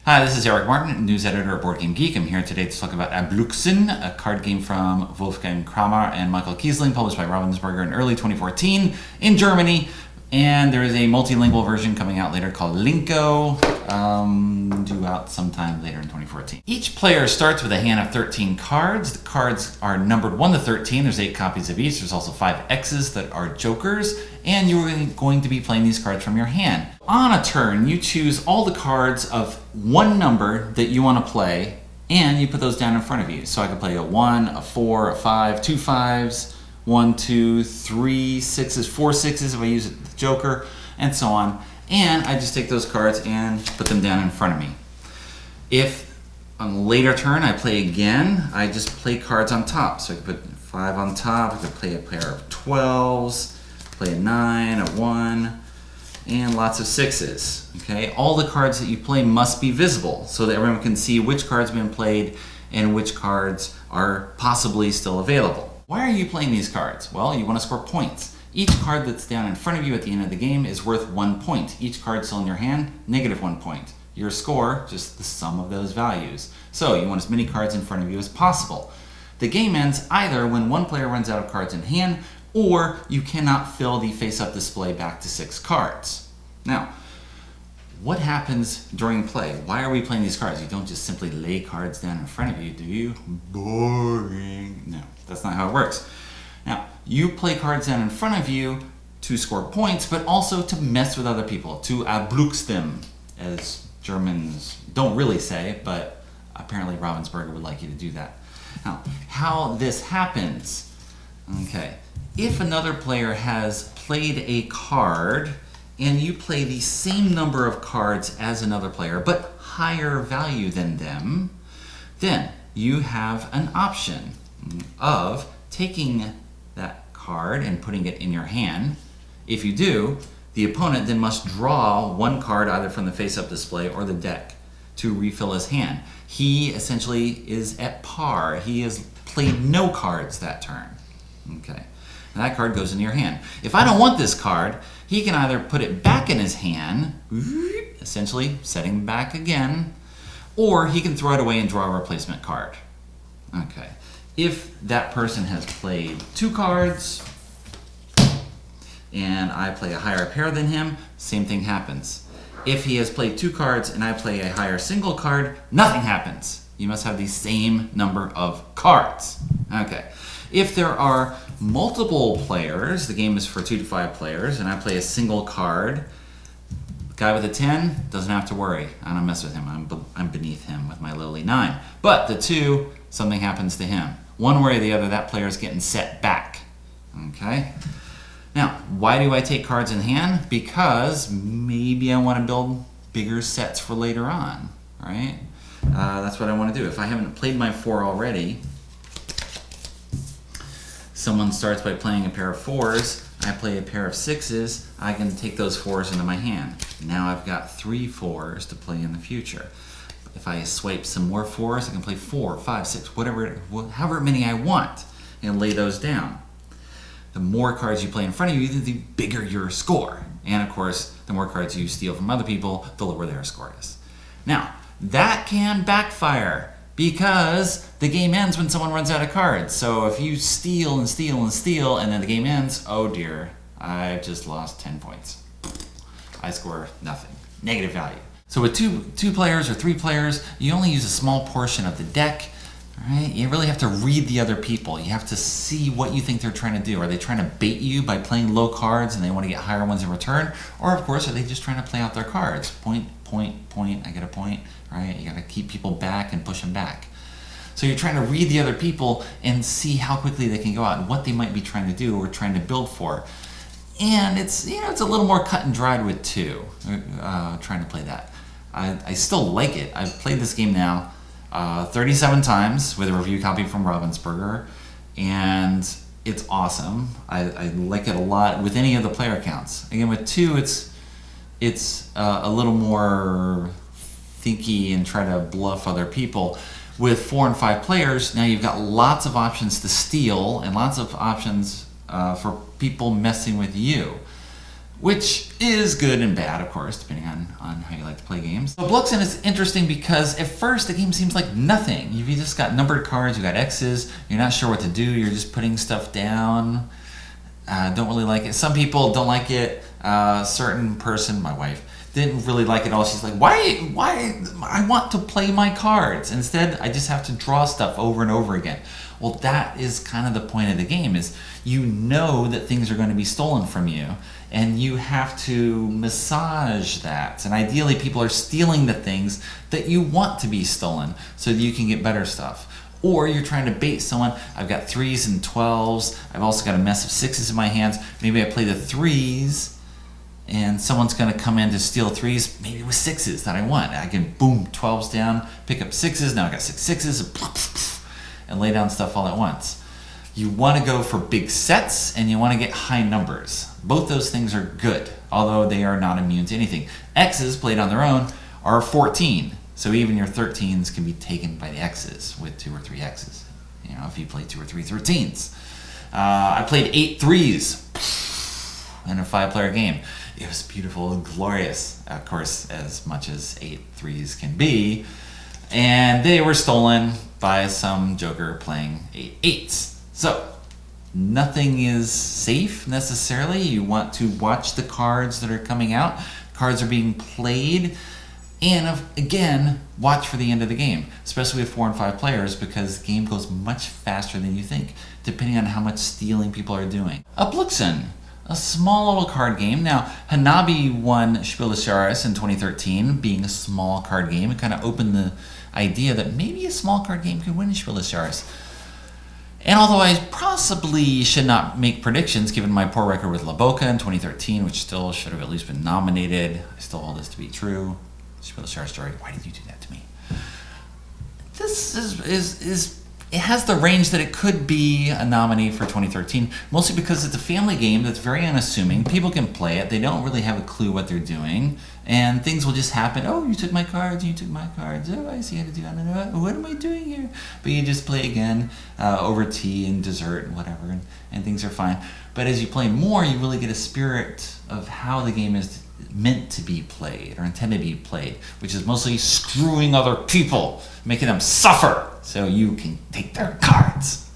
Hi, this is Eric Martin, news editor at Board Game Geek. I'm here today to talk about AbluXXen, a card game from Wolfgang Kramer and Michael Kiesling, published by Ravensburger in early 2014 in Germany. And there is a multilingual version coming out later called Linko, due out sometime later in 2014. Each player starts with a hand of 13 cards. The cards are numbered 1 to 13. There's 8 copies of each. There's also 5 X's that are jokers. And you're going to be playing these cards from your hand. On a turn, you choose all the cards of one number that you want to play, and you put those down in front of you. So I could play a 1, a 4, a 5, 2 5s, 1, 2, 3 6s, 4 6s if I use the joker, and so on. And I just take those cards and put them down in front of me. If on a later turn I play again, I just play cards on top. So I could put 5 on top, I could play a pair of 12s, play a 9, a 1, and lots of 6s. Okay, all the cards that you play must be visible so that everyone can see which cards have been played and which cards are possibly still available. Why are you playing these cards? Well, you want to score points. Each card that's down in front of you at the end of the game is worth 1 point. Each card still in your hand, -1 point. Your score, just the sum of those values. So you want as many cards in front of you as possible. The game ends either when one player runs out of cards in hand, or you cannot fill the face-up display back to 6 cards. Now, what happens during play? Why are we playing these cards? You don't just simply lay cards down in front of you, do you? Boring. No, that's not how it works. Now, you play cards down in front of you to score points, but also to mess with other people, to AbluXXen, as Germans don't really say, but apparently Ravensburger would like you to do that. Now, how this happens, okay, if another player has played a card and you play the same number of cards as another player, but higher value than them, then you have an option of taking that card and putting it in your hand. If you do, the opponent then must draw one card either from the face-up display or the deck to refill his hand. He essentially is at par. He has played no cards that turn. Okay. And that card goes into your hand. If I don't want this card, he can either put it back in his hand, essentially setting it back again, or he can throw it away and draw a replacement card. Okay. If that person has played 2 cards, and I play a higher pair than him, same thing happens. If he has played 2 cards and I play a higher single card, nothing happens. You must have the same number of cards. Okay. If there are multiple players, the game is for 2 to 5 players, and I play a single card, the guy with a 10 doesn't have to worry. I don't mess with him. I'm beneath him with my lowly 9. But the 2, something happens to him. One way or the other, that player is getting set back. Okay? Now, why do I take cards in hand? Because maybe I want to build bigger sets for later on, right? That's what I want to do. If I haven't played my 4 already, someone starts by playing a pair of 4s, I play a pair of 6s, I can take those 4s into my hand. Now I've got 3 4s to play in the future. If I swipe some more 4s, I can play 4, 5, 6, however many I want, and lay those down. The more cards you play in front of you, the bigger your score. And of course, the more cards you steal from other people, the lower their score is. Now, that can backfire because the game ends when someone runs out of cards. So if you steal and steal and steal and then the game ends, oh dear, I've just lost 10 points. I score nothing, negative value. So with two players or 3 players, you only use a small portion of the deck. Right? You really have to read the other people. You have to see what you think they're trying to do. Are they trying to bait you by playing low cards and they want to get higher ones in return? Or, of course, are they just trying to play out their cards? Point, point, point, I get a point, right? You got to keep people back and push them back. So you're trying to read the other people and see how quickly they can go out and what they might be trying to do or trying to build for. And it's a little more cut and dried with 2, trying to play that. I still like it. I've played this game now 37 times with a review copy from Ravensburger, and it's awesome. I like it a lot with any of the player counts. Again, with 2, it's a little more thinky and try to bluff other people. With 4 and 5 players, now you've got lots of options to steal and lots of options for people messing with you. which is good and bad, of course, depending on how you like to play games. So AbluXXen is interesting because at first the game seems like nothing. You've just got numbered cards, you got X's, you're not sure what to do, you're just putting stuff down. Don't really like it. Some people don't like it. A certain person, my wife, didn't really like it all. She's like, why I want to play my cards. Instead, I just have to draw stuff over and over again. Well, that is kind of the point of the game, is you know that things are going to be stolen from you, and you have to massage that. And ideally, people are stealing the things that you want to be stolen so that you can get better stuff. Or you're trying to bait someone. I've got 3s and 12s. I've also got a mess of 6s in my hands. Maybe I play the 3s, and someone's going to come in to steal 3s, maybe with 6s that I want. I can boom 12s down, pick up 6s. Now I got 6 6s, and lay down stuff all at once. You want to go for big sets, and you want to get high numbers. Both those things are good, although they are not immune to anything. X's played on their own are 14, so even your 13s can be taken by the X's with 2 or 3 X's. You know, if you play 2 or 3 13s. I played 8 3s in a 5-player game. It was beautiful and glorious, of course, as much as 8 3s can be. And they were stolen by some joker playing 8 8s. So, nothing is safe necessarily. You want to watch the cards that are coming out. Cards are being played. And again, watch for the end of the game, especially with 4 and 5 players, because the game goes much faster than you think, depending on how much stealing people are doing. AbluXXen, a small little card game. Now, Hanabi won Spiel des Jahres in 2013, being a small card game. It kind of opened the idea that maybe a small card game could win Spiel des Jahres. And although I possibly should not make predictions given my poor record with La Boca in 2013, which still should have at least been nominated, I still hold this to be true. Spiel des Jahres story, why did you do that to me? This is it has the range that it could be a nominee for 2013, mostly because it's a family game that's very unassuming. People can play it. They don't really have a clue what they're doing, and things will just happen. Oh, you took my cards, you took my cards. Oh, I see how to do it. I don't know. What am I doing here? But you just play again over tea and dessert and whatever, and things are fine. But as you play more, you really get a spirit of how the game is meant to be played or intended to be played, which is mostly screwing other people, making them suffer so you can take their cards.